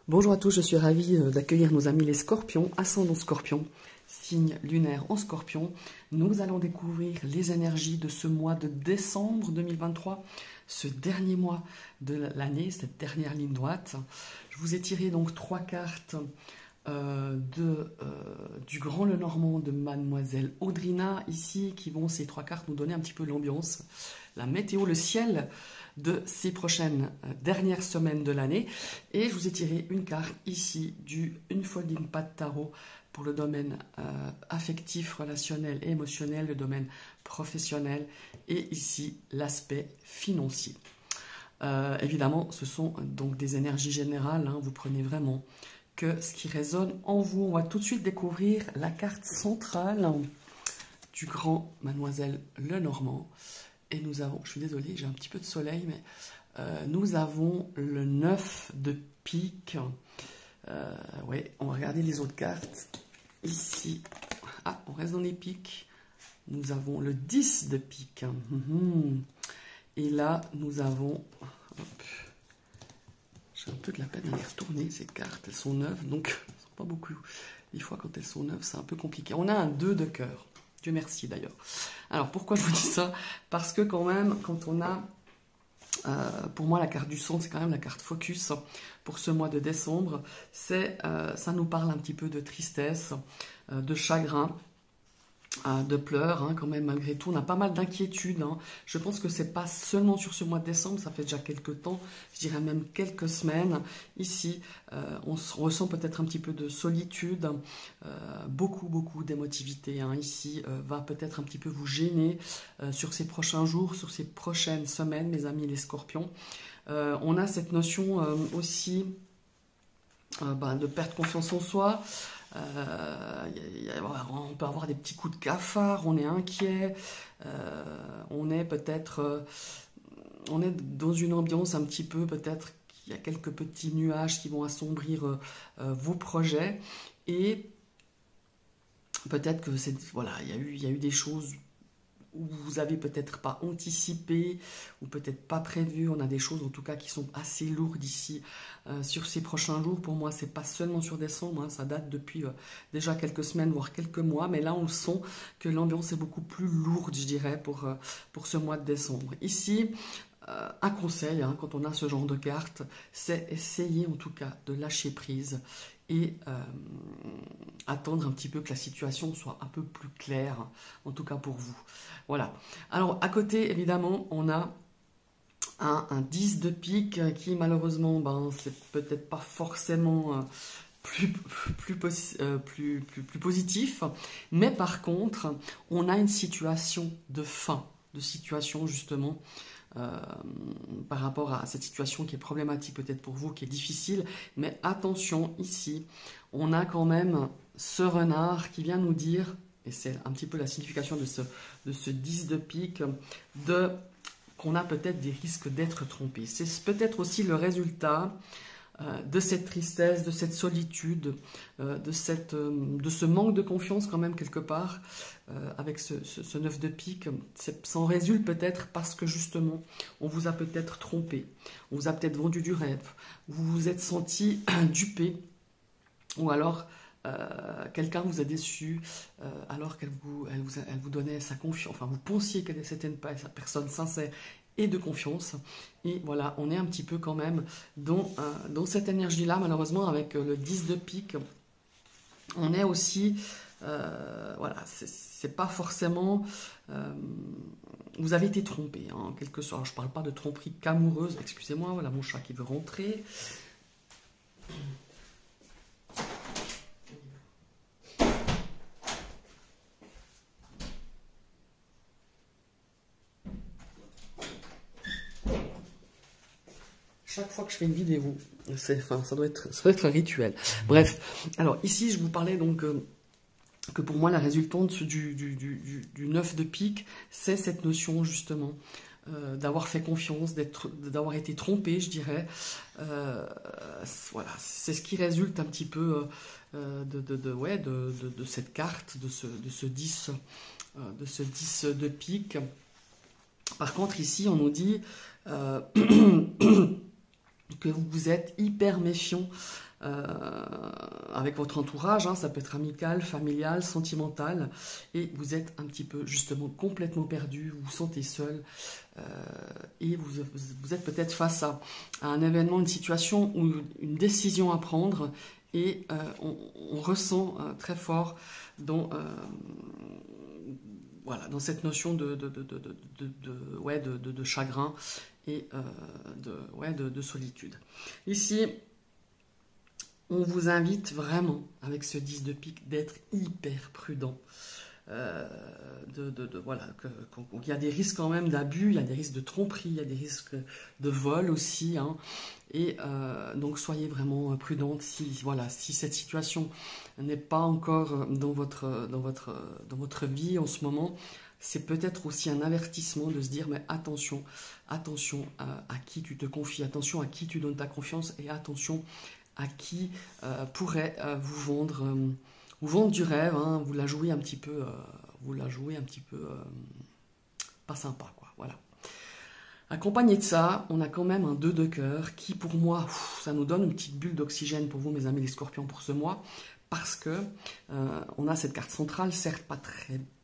Bonjour à tous, je suis ravie d'accueillir nos amis les scorpions, ascendant scorpion, signe lunaire en scorpion. Nous allons découvrir les énergies de ce mois de décembre 2023, ce dernier mois de l'année, cette dernière ligne droite. Je vous ai tiré donc 3 cartes du Grand Lenormand de Mademoiselle Audrina, ici, qui vont, ces 3 cartes, nous donner un petit peu l'ambiance, la météo, le ciel de ces prochaines dernières semaines de l'année. Et je vous ai tiré une carte ici du Unfolding Pas de Tarot pour le domaine affectif, relationnel et émotionnel, le domaine professionnel et ici l'aspect financier. Évidemment, ce sont donc des énergies générales, hein, vous prenez vraiment que ce qui résonne en vous. On va tout de suite découvrir la carte centrale du grand Mademoiselle Lenormand. Et nous avons, je suis désolée, j'ai un petit peu de soleil, mais nous avons le 9 de pique. Ouais, on va regarder les autres cartes. Ici, ah, on reste dans les piques. Nous avons le 10 de pique. Et là, nous avons... Hop, j'ai un peu de la peine à les retourner, ces cartes. Elles sont neuves, donc elles sont pas beaucoup. Des fois, quand elles sont neuves, c'est un peu compliqué. On a un 2 de cœur. Dieu merci d'ailleurs. Alors pourquoi je vous dis ça? Parce que quand même, quand on a, pour moi la carte du son, c'est quand même la carte focus pour ce mois de décembre. Ça nous parle un petit peu de tristesse, de chagrin, de pleurs, hein, quand même malgré tout. On a pas mal d'inquiétudes. Hein. Je pense que c'est pas seulement sur ce mois de décembre, ça fait déjà quelques temps, je dirais même quelques semaines. Ici, on ressent peut-être un petit peu de solitude, beaucoup d'émotivité. Hein. Ici, va peut-être un petit peu vous gêner sur ces prochains jours, sur ces prochaines semaines, mes amis les scorpions. On a cette notion aussi de perte de confiance en soi. On peut avoir des petits coups de cafard, on est inquiet, on est peut-être, on est dans une ambiance un petit peu, peut-être qu'il y a quelques petits nuages qui vont assombrir vos projets, et peut-être que voilà, il y a eu des choses où vous avez peut-être pas anticipé ou peut-être pas prévu. On a des choses en tout cas qui sont assez lourdes ici sur ces prochains jours. Pour moi, c'est pas seulement sur décembre, hein, ça date depuis déjà quelques semaines, voire quelques mois, mais là on sent que l'ambiance est beaucoup plus lourde, je dirais, pour ce mois de décembre. Ici, un conseil, hein, quand on a ce genre de carte, c'est essayer en tout cas de lâcher prise et attendre un petit peu que la situation soit un peu plus claire, en tout cas pour vous. Voilà. Alors, à côté, évidemment, on a un 10 de pique qui, malheureusement, c'est peut-être pas forcément plus positif, mais par contre, on a une situation de fin, de situation justement, par rapport à cette situation qui est problématique peut-être pour vous, qui est difficile, mais attention, ici, on a quand même ce renard qui vient nous dire, et c'est un petit peu la signification de ce 10 de pique, qu'on a peut-être des risques d'être trompé. C'est peut-être aussi le résultat de cette tristesse, de cette solitude, de ce manque de confiance quand même quelque part, avec ce 9 de pique. Ça en résulte peut-être parce que justement, on vous a peut-être trompé, on vous a peut-être vendu du rêve, vous vous êtes senti dupé, ou alors quelqu'un vous a déçu alors qu'elle vous donnait sa confiance, enfin vous pensiez qu'elle était une personne sincère et de confiance, et voilà, on est un petit peu quand même dans cette énergie-là, malheureusement, avec le 10 de pique. On est aussi, voilà, c'est pas forcément, vous avez été trompé, hein, en quelque sorte. Je parle pas de tromperie qu'amoureuse, excusez-moi, voilà mon chat qui veut rentrer. Chaque fois que je fais une vidéo, ça doit être un rituel. Bref, alors ici je vous parlais donc que pour moi la résultante du 9 de pique, c'est cette notion justement d'avoir fait confiance, d'avoir été trompé, je dirais. Voilà, c'est ce qui résulte un petit peu de cette carte, de ce 10 de pique. Par contre ici on nous dit que vous êtes hyper méfiant avec votre entourage, hein, ça peut être amical, familial, sentimental, et vous êtes un petit peu justement complètement perdu, vous vous sentez seul, et vous êtes peut-être face à un événement, une situation ou une décision à prendre, et on ressent très fort dans, voilà, dans cette notion de chagrin et de solitude. Ici, on vous invite vraiment, avec ce 10 de pique, d'être hyper prudent. Voilà, il y a des risques quand même d'abus, il y a des risques de tromperie, il y a des risques de vol aussi, hein, et donc soyez vraiment prudente si cette situation n'est pas encore dans votre vie en ce moment. C'est peut-être aussi un avertissement de se dire mais attention à qui tu te confies, attention à qui tu donnes ta confiance et attention à qui pourrait vous vendre du rêve, hein, vous la jouez un petit peu, pas sympa, quoi. Voilà. Accompagné de ça, on a quand même un 2 de cœur qui, pour moi, ça nous donne une petite bulle d'oxygène pour vous, mes amis les scorpions, pour ce mois, parce que on a cette carte centrale, certes pas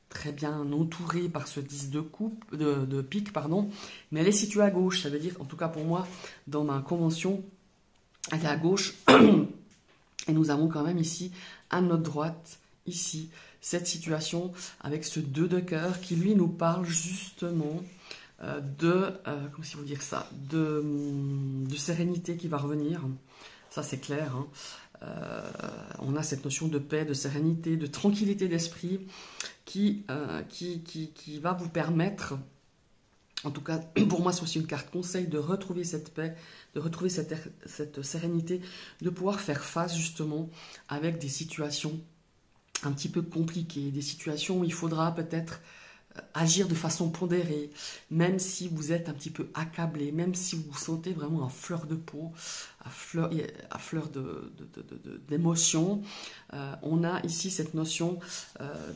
très bien entourée par ce 10 de pique, pardon, mais elle est située à gauche, ça veut dire, en tout cas pour moi, dans ma convention, elle est à gauche, et nous avons quand même ici, à notre droite, ici, cette situation avec ce 2 de cœur qui, lui, nous parle justement comment si vous dire ça, de sérénité qui va revenir. Ça, c'est clair, hein. On a cette notion de paix, de sérénité, de tranquillité d'esprit qui va vous permettre, en tout cas, pour moi, c'est aussi une carte conseil, de retrouver cette paix, de retrouver cette sérénité, de pouvoir faire face justement avec des situations un petit peu compliquées, des situations où il faudra peut-être agir de façon pondérée, même si vous êtes un petit peu accablé, même si vous vous sentez vraiment à fleur de peau, à fleur d'émotion. On a ici cette notion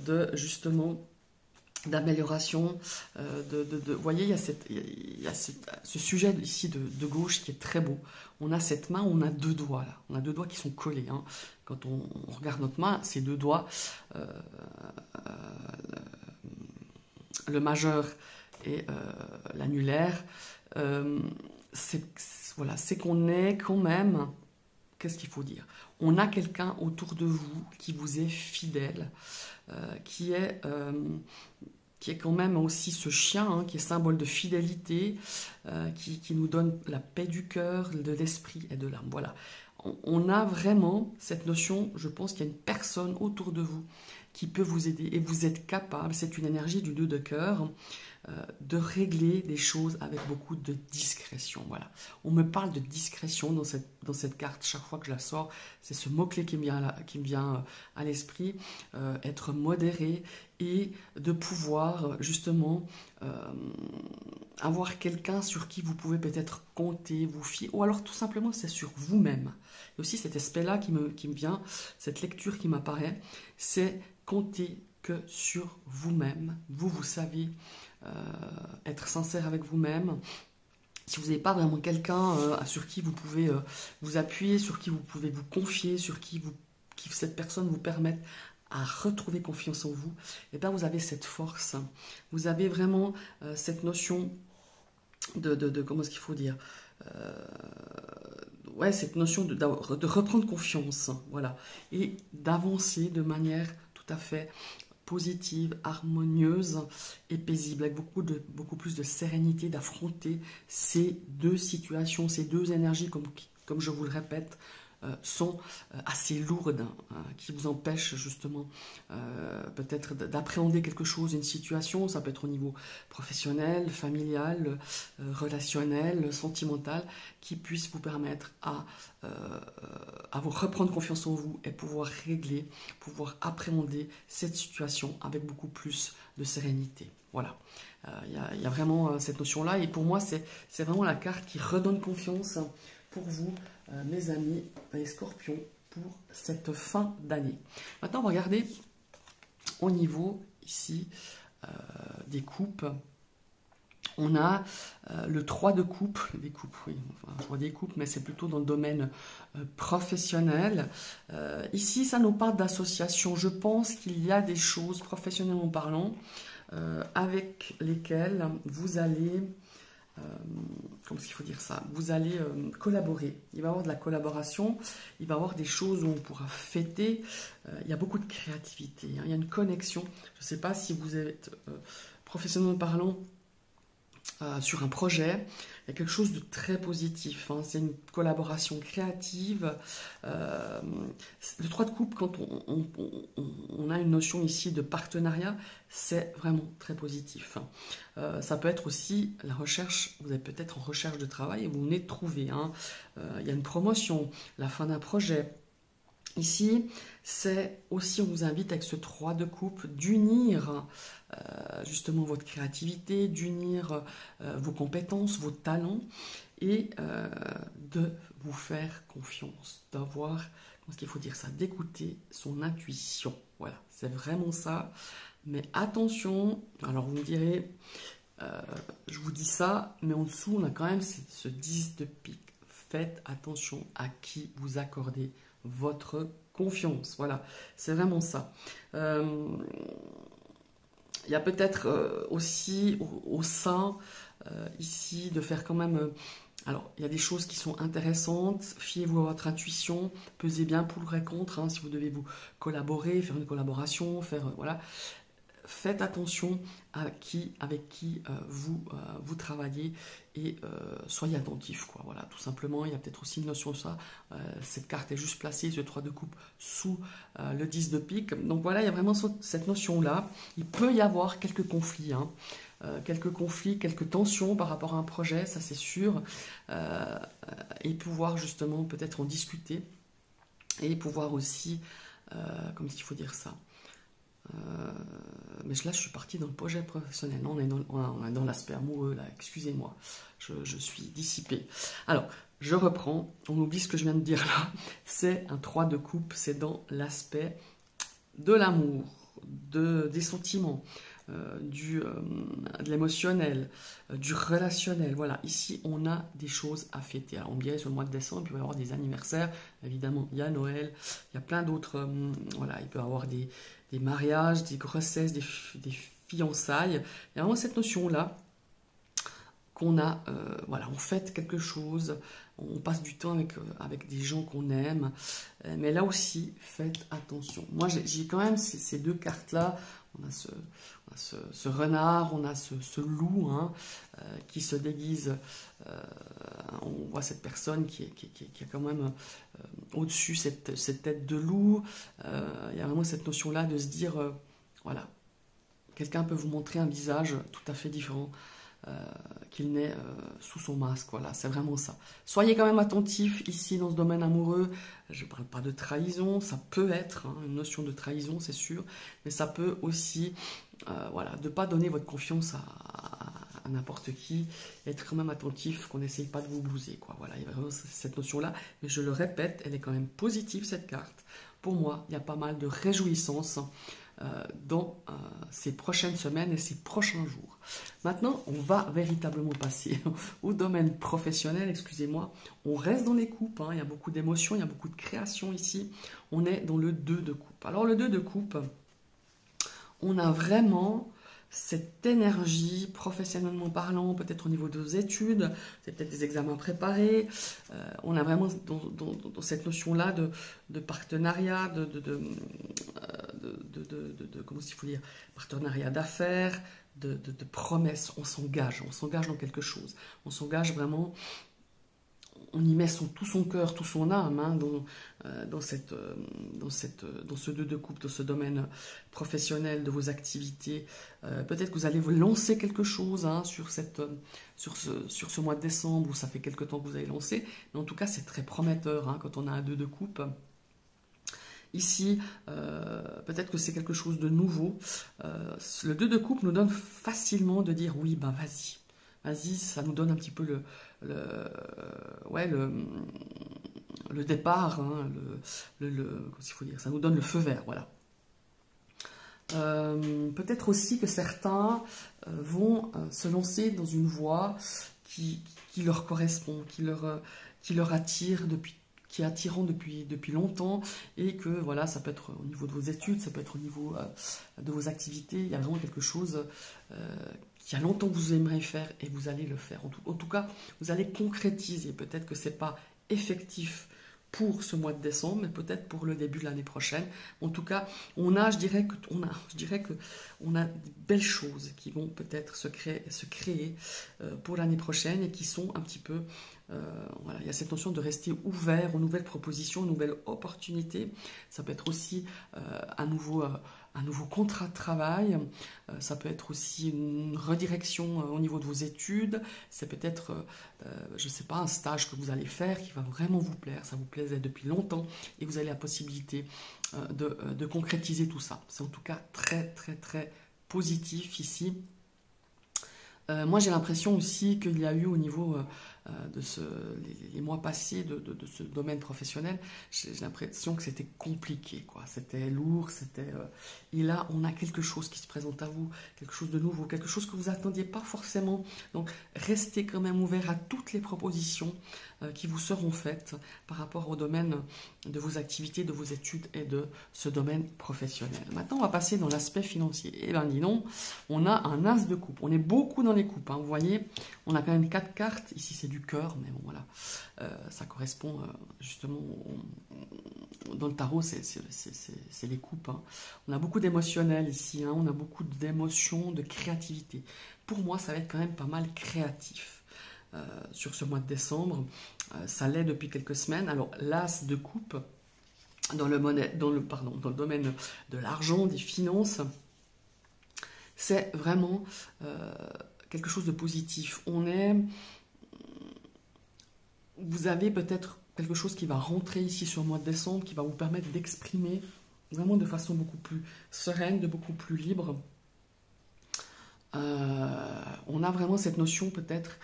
de justement d'amélioration, vous voyez, il y a ce sujet ici de gauche qui est très beau. On a cette main, on a 2 doigts là, on a 2 doigts qui sont collés, hein. Quand on regarde notre main, ces 2 doigts, le majeur et l'annulaire, c'est qu'on est quand même, qu'est-ce qu'il faut dire? On a quelqu'un autour de vous qui vous est fidèle, qui est quand même aussi ce chien, hein, qui est symbole de fidélité, qui nous donne la paix du cœur, de l'esprit et de l'âme. Voilà. On a vraiment cette notion, je pense qu'il y a une personne autour de vous qui peut vous aider et vous êtes capable, c'est une énergie du 2 de cœur, de régler des choses avec beaucoup de discrétion. Voilà. On me parle de discrétion dans cette carte chaque fois que je la sors. C'est ce mot-clé qui me vient à l'esprit, être modéré et de pouvoir justement avoir quelqu'un sur qui vous pouvez peut-être compter, vous fier, ou alors tout simplement c'est sur vous-même. Et aussi cet aspect-là qui me vient, cette lecture qui m'apparaît, c'est compter que sur vous-même. Vous savez être sincère avec vous-même. Si vous n'avez pas vraiment quelqu'un sur qui vous pouvez vous appuyer, sur qui vous pouvez vous confier, sur qui cette personne vous permette à retrouver confiance en vous, et bien vous avez cette force. Vous avez vraiment cette notion de comment est-ce qu'il faut dire, cette notion de reprendre confiance, voilà, et d'avancer de manière tout à fait positive, harmonieuse et paisible, avec beaucoup plus de sérénité, d'affronter ces 2 situations, ces 2 énergies, comme je vous le répète, sont assez lourdes, qui vous empêchent justement peut-être d'appréhender quelque chose, une situation. Ça peut être au niveau professionnel, familial, relationnel, sentimental, qui puisse vous permettre à vous reprendre confiance en vous et pouvoir régler, pouvoir appréhender cette situation avec beaucoup plus de sérénité. Voilà, il y a vraiment cette notion-là, et pour moi c'est vraiment la carte qui redonne confiance pour vous, mes amis les scorpions, pour cette fin d'année. Maintenant, on va regarder au niveau ici des coupes. On a le 3 de coupe, des coupes, oui, enfin, je vois des coupes, mais c'est plutôt dans le domaine professionnel. Ici, ça nous parle d'association. Je pense qu'il y a des choses, professionnellement parlant, avec lesquelles vous allez, comment est-ce qu'il faut dire ça, vous allez collaborer. Il va y avoir de la collaboration, il va y avoir des choses où on pourra fêter. Il y a beaucoup de créativité, hein, il y a une connexion. Je ne sais pas si vous êtes professionnellement parlant, sur un projet, il y a quelque chose de très positif, hein. C'est une collaboration créative. Le 3 de coupe, quand on a une notion ici de partenariat, c'est vraiment très positif, hein. Ça peut être aussi la recherche, vous êtes peut-être en recherche de travail et vous venez de trouver, hein. Il y a une promotion, la fin d'un projet. Ici, c'est aussi, on vous invite avec ce 3 de coupe d'unir justement votre créativité, d'unir vos compétences, vos talents et de vous faire confiance, d'avoir, comment est-ce qu'il faut dire ça, d'écouter son intuition. Voilà, c'est vraiment ça. Mais attention, alors vous me direz, je vous dis ça, mais en dessous, on a quand même ce 10 de pique. Faites attention à qui vous accordez votre confiance. Voilà, c'est vraiment ça. Il y a peut-être aussi au sein, ici, de faire quand même... alors, il y a des choses qui sont intéressantes. Fiez-vous à votre intuition. Pesez bien pour et contre, hein, si vous devez vous collaborer, faire une collaboration, faire... voilà. Faites attention à avec qui vous travaillez et soyez attentif, quoi. Voilà, tout simplement. Il y a peut-être aussi une notion de ça. Cette carte est juste placée, ce 3 de coupe, sous le 10 de pique. Donc voilà, il y a vraiment cette notion-là. Il peut y avoir quelques conflits, hein. Quelques conflits, quelques tensions par rapport à un projet, ça c'est sûr. Et pouvoir justement peut-être en discuter. Et pouvoir aussi, comment est-ce qu'il faut dire ça, mais là, je suis partie dans le projet professionnel. On est dans l'aspect amoureux, là. Excusez-moi, je suis dissipée. Alors, je reprends. On oublie ce que je viens de dire là. C'est un 3 de coupe. C'est dans l'aspect de l'amour, des sentiments, de l'émotionnel, du relationnel. Voilà, ici, on a des choses à fêter. Alors, on dirait sur le mois de décembre, il peut y avoir des anniversaires. Évidemment, il y a Noël. Il y a plein d'autres... voilà, il peut y avoir des mariages, des grossesses, des fiançailles. Il y a vraiment cette notion-là qu'on a, voilà, on fête quelque chose, on passe du temps avec des gens qu'on aime, mais là aussi, faites attention. Moi, j'ai quand même ces deux cartes-là. On a ce renard, on a ce loup, hein, qui se déguise. On voit cette personne qui a quand même au-dessus cette tête de loup. Il y a vraiment cette notion-là de se dire, voilà, quelqu'un peut vous montrer un visage tout à fait différent qu'il n'est sous son masque. Voilà, c'est vraiment ça. Soyez quand même attentifs ici dans ce domaine amoureux. Je ne parle pas de trahison, ça peut être, hein, une notion de trahison, c'est sûr, mais ça peut aussi, voilà, de ne pas donner votre confiance à n'importe qui, être quand même attentif, qu'on n'essaye pas de vous blouser, quoi. Voilà, il y a vraiment cette notion-là, mais je le répète, elle est quand même positive, cette carte. Pour moi, il y a pas mal de réjouissance dans ces prochaines semaines et ces prochains jours. Maintenant, on va véritablement passer au domaine professionnel, excusez-moi. On reste dans les coupes, hein, il y a beaucoup d'émotions, il y a beaucoup de création ici. On est dans le 2 de coupe. Alors le 2 de coupe, on a vraiment cette énergie, professionnellement parlant, peut-être au niveau de vos études, c'est peut-être des examens préparés, on a vraiment dans cette notion-là de partenariat, comment il faut dire, partenariat d'affaires, de promesses. On s'engage dans quelque chose, on s'engage vraiment, on y met tout son cœur, tout son âme, hein, dans ce 2 de coupe, dans ce domaine professionnel de vos activités. Peut-être que vous allez vous lancer quelque chose, hein, sur ce mois de décembre, où ça fait quelque temps que vous avez lancé, mais en tout cas c'est très prometteur, hein, quand on a un 2 de coupe. Ici, peut-être que c'est quelque chose de nouveau. Le 2 de coupe nous donne facilement de dire oui, ben vas-y, ça nous donne un petit peu le départ, hein, comment il faut dire, ça nous donne le feu vert, voilà. Peut-être aussi que certains vont se lancer dans une voie qui leur correspond, qui leur attire qui est attirant depuis longtemps, et que voilà, ça peut être au niveau de vos études, ça peut être au niveau de vos activités. Il y a vraiment quelque chose qu'il y a longtemps que vous aimeriez faire et vous allez le faire. En tout cas, vous allez concrétiser. Peut-être que ce n'est pas effectif pour ce mois de décembre, mais peut-être pour le début de l'année prochaine. En tout cas, je dirais que on a de belles choses qui vont peut-être se créer pour l'année prochaine, et qui sont un petit peu, voilà, il y a cette notion de rester ouvert aux nouvelles propositions, aux nouvelles opportunités. Ça peut être aussi un nouveau contrat de travail, ça peut être aussi une redirection au niveau de vos études, ça peut être, je ne sais pas, un stage que vous allez faire qui va vraiment vous plaire, ça vous plaisait depuis longtemps, et vous avez la possibilité de concrétiser tout ça. C'est en tout cas très très très positif ici. Moi, j'ai l'impression aussi qu'il y a eu au niveau de les mois passés de ce domaine professionnel, j'ai l'impression que c'était compliqué, quoi. C'était lourd, et là, on a quelque chose qui se présente à vous, quelque chose de nouveau, quelque chose que vous n'attendiez pas forcément. Donc, restez quand même ouvert à toutes les propositions qui vous seront faites par rapport au domaine de vos activités, de vos études et de ce domaine professionnel. Maintenant, on va passer dans l'aspect financier. Eh bien, dis donc, on a un as de coupe. On est beaucoup dans les coupes, hein. Vous voyez, on a quand même 4 cartes. Ici, c'est du cœur, mais bon, voilà. Ça correspond justement dans le tarot, c'est les coupes, hein. On a beaucoup d'émotionnel ici, hein. On a beaucoup d'émotions, de créativité. Pour moi, ça va être quand même pas mal créatif. Sur ce mois de décembre, ça l'est depuis quelques semaines. Alors, l'as de coupe, dans le domaine de l'argent, des finances, c'est vraiment quelque chose de positif. Vous avez peut-être quelque chose qui va rentrer ici sur le mois de décembre, qui va vous permettre d'exprimer vraiment de façon beaucoup plus sereine, beaucoup plus libre. On a vraiment cette notion peut-être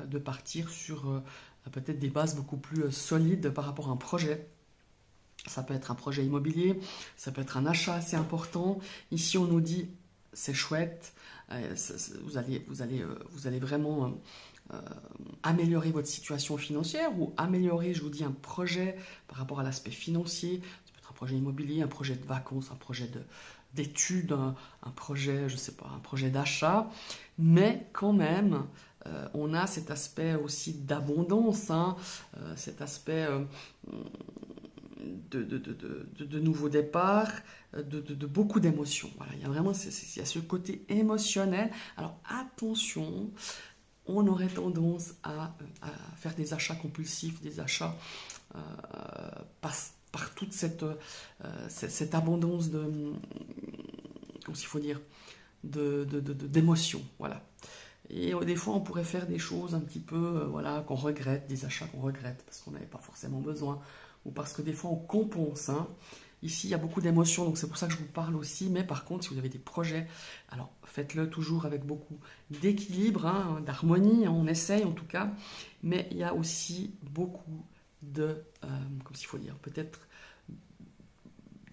de partir sur peut-être des bases beaucoup plus solides par rapport à un projet. Ça peut être un projet immobilier, ça peut être un achat assez important. Ici, on nous dit, c'est chouette, vous allez vraiment améliorer votre situation financière, ou améliorer, je vous dis, un projet par rapport à l'aspect financier. Ça peut être un projet immobilier, un projet de vacances, un projet d'études, un projet, je sais pas, un projet d'achat. Mais quand même, on a cet aspect aussi d'abondance, hein, cet aspect de nouveaux départs, de beaucoup d'émotions. Voilà, il y a vraiment il y a ce côté émotionnel. Alors attention, on aurait tendance à faire des achats compulsifs, des achats par toute cette abondance comment il faut dire, d'émotions. Voilà. Et des fois, on pourrait faire des choses un petit peu, voilà, qu'on regrette, des achats qu'on regrette parce qu'on n'avait pas forcément besoin, ou parce que des fois, on compense, hein. Ici, il y a beaucoup d'émotions, donc c'est pour ça que je vous parle aussi. Mais par contre, si vous avez des projets, alors faites-le toujours avec beaucoup d'équilibre, hein, d'harmonie, hein, on essaye en tout cas. Mais il y a aussi beaucoup comme s'il faut dire, peut-être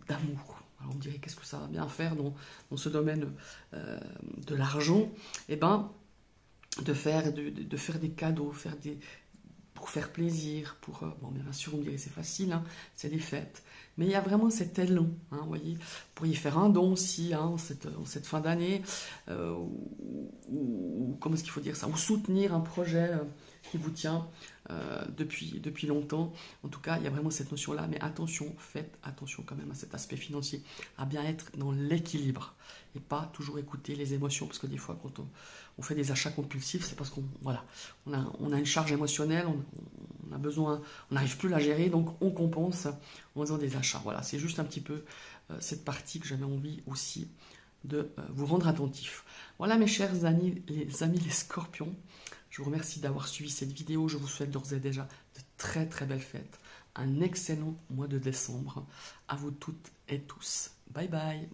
d'amour. Alors on me dirait, qu'est-ce que ça va bien faire dans ce domaine de l'argent? Eh bien, de faire des cadeaux, pour faire plaisir, bon, bien sûr, on me dirait c'est facile, hein, c'est des fêtes, mais il y a vraiment cet élan, hein, vous voyez, vous pourriez faire un don aussi, hein, en cette fin d'année, ou comment est-ce qu'il faut dire ça, ou soutenir un projet qui vous tient depuis longtemps. En tout cas, il y a vraiment cette notion-là, mais attention, faites attention quand même à cet aspect financier, à bien être dans l'équilibre, et pas toujours écouter les émotions, parce que des fois, quand on fait des achats compulsifs, c'est parce qu'on a une charge émotionnelle, on a besoin, on n'arrive plus à la gérer, donc on compense en faisant des achats. Voilà, c'est juste un petit peu cette partie que j'avais envie aussi de vous rendre attentif. Voilà mes chers amis les scorpions, je vous remercie d'avoir suivi cette vidéo, je vous souhaite d'ores et déjà de très très belles fêtes, un excellent mois de décembre à vous toutes et tous. Bye bye.